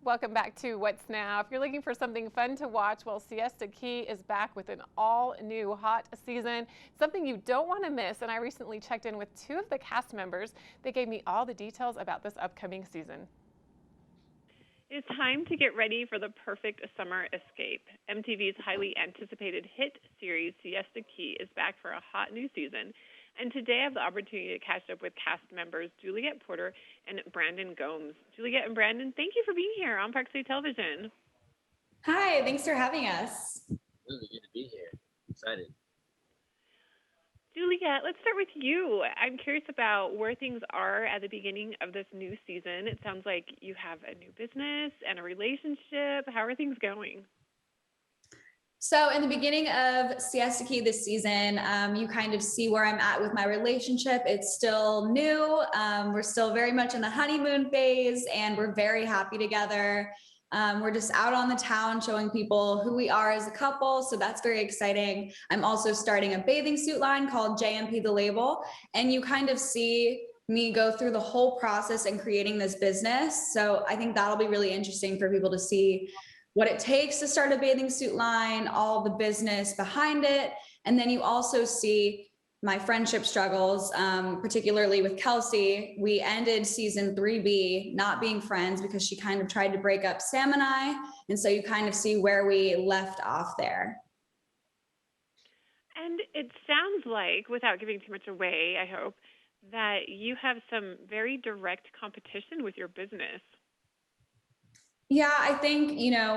Welcome back to What's Now. If you're looking for something fun to watch, well, Siesta Key is back with an all-new hot season, something you don't want to miss. And I recently checked in with two of the cast members. They gave me all the details about this upcoming season. It's time to get ready for the perfect summer escape. MTV's highly anticipated hit series Siesta Key is back for a hot new season. And today I have the opportunity to catch up with cast members Juliette Porter and Brandon Gomes. Juliette and Brandon, thank you for being here on Park City Television. Hi, thanks for having us. Really good to be here. Excited. Juliette, let's start with you. I'm curious about where things are at the beginning of this new season. It sounds like you have a new business and a relationship. How are things going? So in the beginning of Siesta Key this season, you kind of see where I'm at with my relationship. It's still new. We're still very much in the honeymoon phase, and we're very happy together. We're just out on the town showing people who we are as a couple, so that's very exciting. I'm also starting a bathing suit line called JMP The Label, and you kind of see me go through the whole process in creating this business. So I think that'll be really interesting for people to see what it takes to start a bathing suit line, all the business behind it. And then you also see my friendship struggles, particularly with Kelsey. We ended season 3B not being friends because she kind of tried to break up Sam and I. And so you kind of see where we left off there. And it sounds like, without giving too much away, I hope, that you have some very direct competition with your business. Yeah, I think,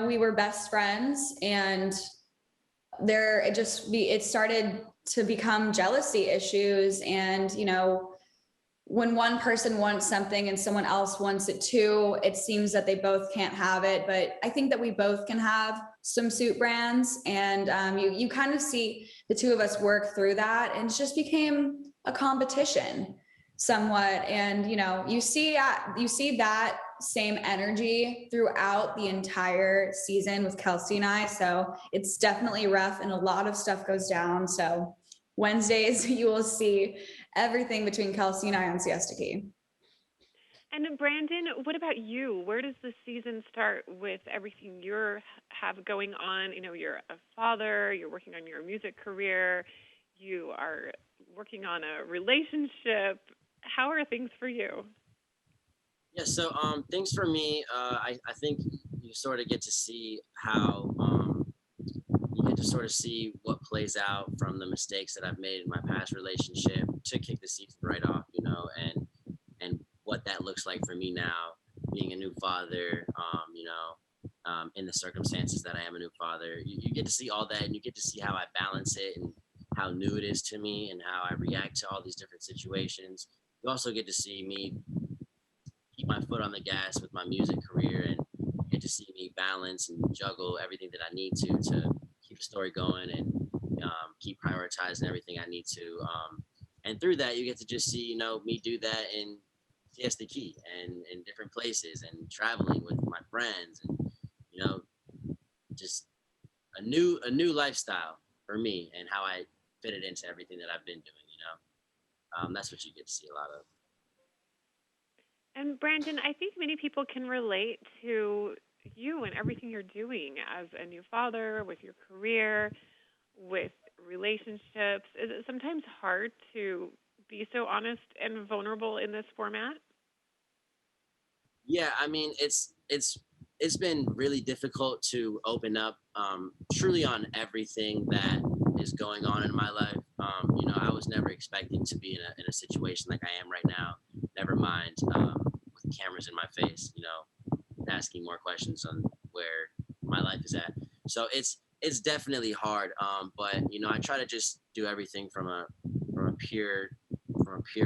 we were best friends, and it started to become jealousy issues. And, when one person wants something and someone else wants it too, it seems that they both can't have it. But I think that we both can have swimsuit brands, and you kind of see the two of us work through that, and it just became a competition somewhat. And, you see that same energy throughout the entire season with Kelsey and I. So it's definitely rough, and a lot of stuff goes down. So Wednesdays, you will see everything between Kelsey and I on Siesta Key. And Brandon, what about you? Where does the season start with everything you have going on? You're a father, you're working on your music career, you are working on a relationship. How are things for you? Yeah, so things for me, I think you sort of get to see how you get to sort of see what plays out from the mistakes that I've made in my past relationship to kick the season right off, and what that looks like for me now, being a new father, in the circumstances that I am a new father. You get to see all that, and you get to see how I balance it and how new it is to me and how I react to all these different situations. You also get to see me keep my foot on the gas with my music career, and get to see me balance and juggle everything that I need to keep the story going, and keep prioritizing everything I need to. And through that, you get to just see, me do that in Siesta Key and in different places, and traveling with my friends, and just a new lifestyle for me, and how I fit it into everything that I've been doing. That's what you get to see a lot of. And Brandon, I think many people can relate to you and everything you're doing as a new father, with your career, with relationships. Is it sometimes hard to be so honest and vulnerable in this format? Yeah, I mean, it's been really difficult to open up truly on everything that is going on in my life. I was never expecting to be in a situation like I am right now. Never mind with cameras in my face, asking more questions on where my life is at. So it's definitely hard. But I try to just do everything from a pure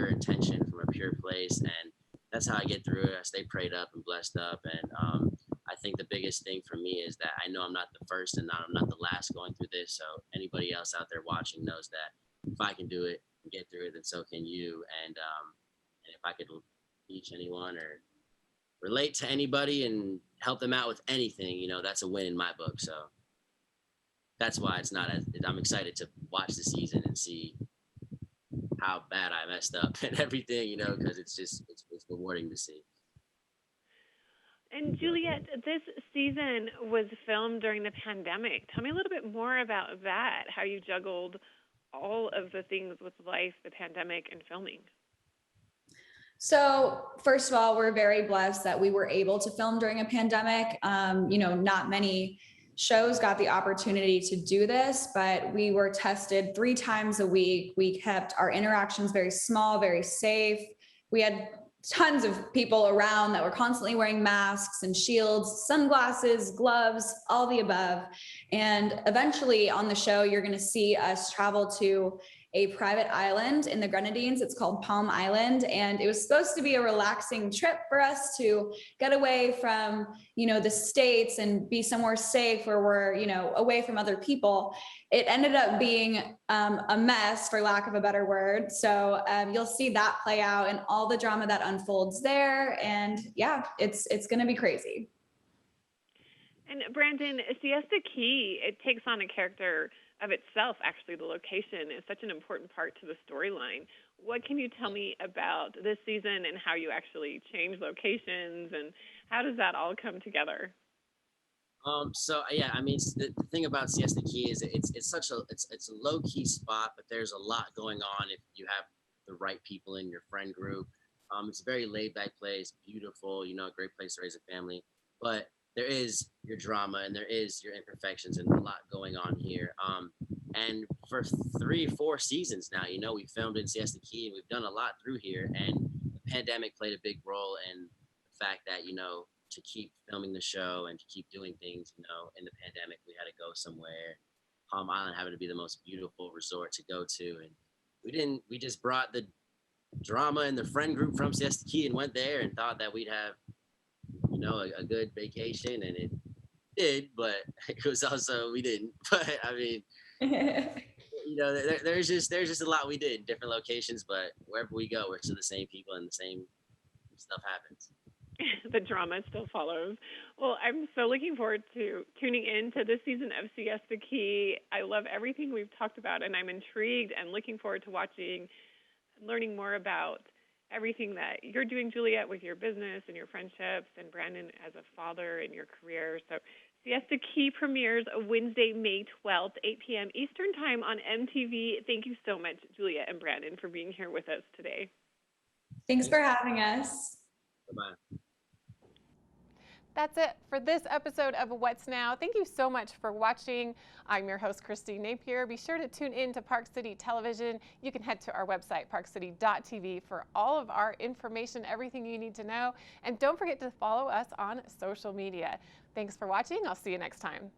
intention, from a pure place, and that's how I get through it. I stay prayed up and blessed up, and I think the biggest thing for me is that I know I'm not the first, and I'm not the last going through this. So anybody else out there watching knows that if I can do it and get through it, then so can you. And if I could teach anyone or relate to anybody and help them out with anything, that's a win in my book. So that's why I'm excited to watch the season and see how bad I messed up and everything, because it's rewarding to see. And Juliette, this season was filmed during the pandemic. Tell me a little bit more about that, how you juggled all of the things with life, the pandemic, and filming. So, first of all, we're very blessed that we were able to film during a pandemic. Not many shows got the opportunity to do this, but we were tested 3 times a week. We kept our interactions very small, very safe. We had tons of people around that were constantly wearing masks and shields, sunglasses, gloves, all the above. And eventually on the show, you're going to see us travel to a private island in the Grenadines. It's called Palm Island. And it was supposed to be a relaxing trip for us to get away from, the States and be somewhere safe where we're, away from other people. It ended up being a mess, for lack of a better word. So you'll see that play out and all the drama that unfolds there. And yeah, it's going to be crazy. And Brandon, Siesta Key, it takes on a character of itself. Actually, the location is such an important part to the storyline. What can you tell me about this season and how you actually change locations, and how does that all come together? The thing about Siesta Key is it's a low key spot, but there's a lot going on if you have the right people in your friend group. It's a very laid back place, beautiful, a great place to raise a family, but there is your drama and there is your imperfections and a lot going on here. And for 3-4 seasons now, we filmed in Siesta Key and we've done a lot through here. And the pandemic played a big role in the fact that, to keep filming the show and to keep doing things, in the pandemic, we had to go somewhere. Palm Island happened to be the most beautiful resort to go to. And we just brought the drama and the friend group from Siesta Key and went there and thought that we'd have a good vacation, and it did, but it was also, we didn't. But I mean, there's just a lot we did in different locations, but wherever we go, we're still the same people and the same stuff happens. The drama still follows. Well, I'm so looking forward to tuning in to this season of Siesta Key. I love everything we've talked about, and I'm intrigued and looking forward to watching and learning more about everything that you're doing, Juliette, with your business and your friendships, and Brandon as a father in your career. So Siesta Key premieres Wednesday, May 12th, 8 p.m. Eastern Time on MTV. Thank you so much, Juliette and Brandon, for being here with us today. Thanks for having us. Bye-bye. That's it for this episode of What's Now. Thank you so much for watching. I'm your host, Christine Napier. Be sure to tune in to Park City Television. You can head to our website, parkcity.tv, for all of our information, everything you need to know. And don't forget to follow us on social media. Thanks for watching. I'll see you next time.